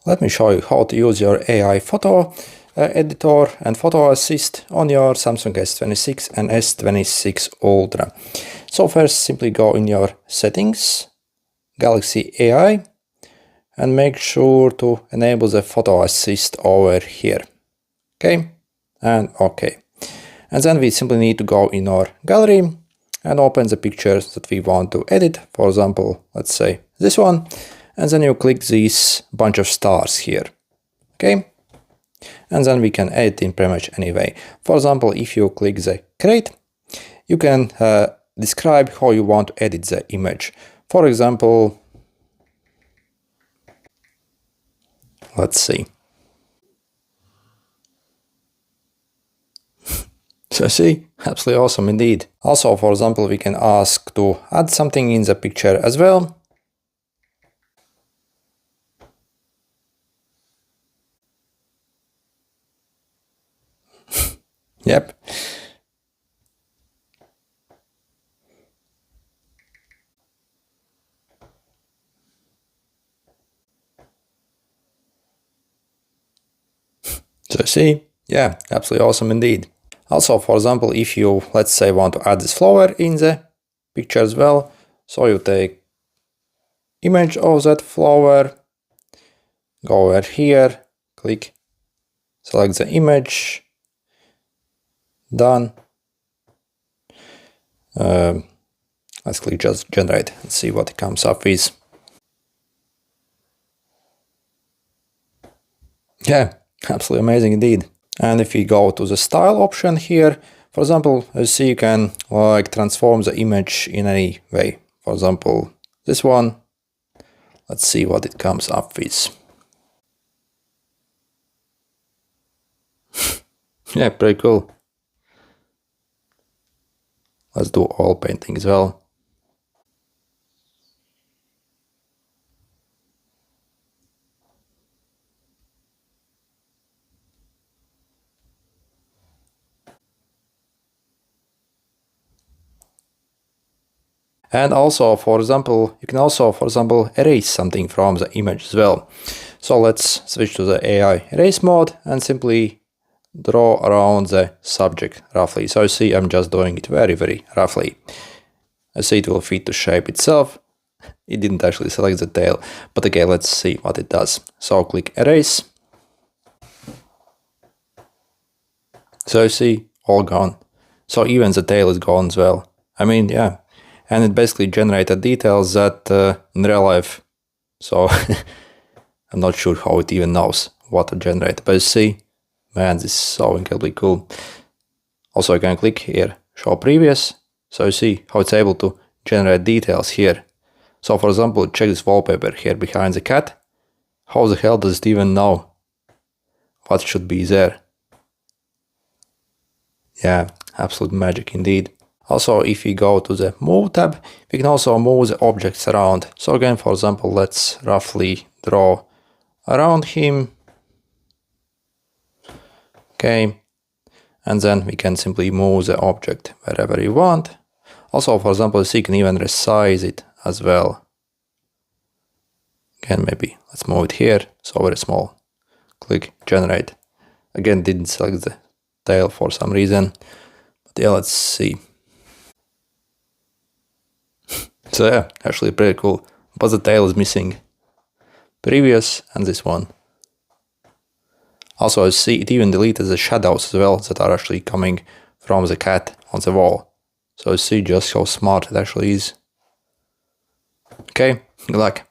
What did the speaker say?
Let me show you how to use your AI photo editor and photo assist on your Samsung S26 and S26 Ultra. So first, simply go in your settings, Galaxy AI, and make sure to enable the photo assist over here. Okay, and okay. And then we simply need to go in our gallery and open the pictures that we want to edit. For example, let's say this one. And then you click this bunch of stars here. Okay. And then we can edit in pretty much any way. For example, if you click the create, you can describe how you want to edit the image. For example, let's see. So see, absolutely awesome indeed. Also, for example, we can ask to add something in the picture as well. Yep. So see, yeah, absolutely awesome indeed. Also, for example, if you, let's say, want to add this flower in the picture as well, so you take image of that flower, go over here, click, select the image, done. Let's click just generate and see what it comes up with. Yeah, absolutely amazing indeed. And if we go to the style option here, for example, you see you can like transform the image in any way. For example, this one. Let's see what it comes up with. Yeah, pretty cool. Let's do oil painting as well. And also, for example, you can also, for example, erase something from the image as well. So let's switch to the AI erase mode and simply draw around the subject roughly. So you see, I'm just doing it very, very roughly. I see it will fit the shape itself. It didn't actually select the tail, but okay, let's see what it does. So click erase. So you see, all gone. So even the tail is gone as well. I mean, yeah. And it basically generated details that in real life, so I'm not sure how it even knows what to generate. But you see, man, this is so incredibly cool. Also, I can click here, show previous. So you see how it's able to generate details here. So for example, check this wallpaper here behind the cat. How the hell does it even know what should be there? Yeah, absolute magic indeed. Also, if we go to the Move tab, we can also move the objects around. So again, for example, let's roughly draw around him. Okay. And then we can simply move the object wherever you want. Also, for example, you can even resize it as well. Again, maybe let's move it here. So very small. Click generate. Again, didn't select the tail for some reason. But yeah, let's see. So yeah, actually pretty cool, but the tail is missing. Previous and this one. Also, I see it even deleted the shadows as well that are actually coming from the cat on the wall. So you see just how smart it actually is. Okay, good luck.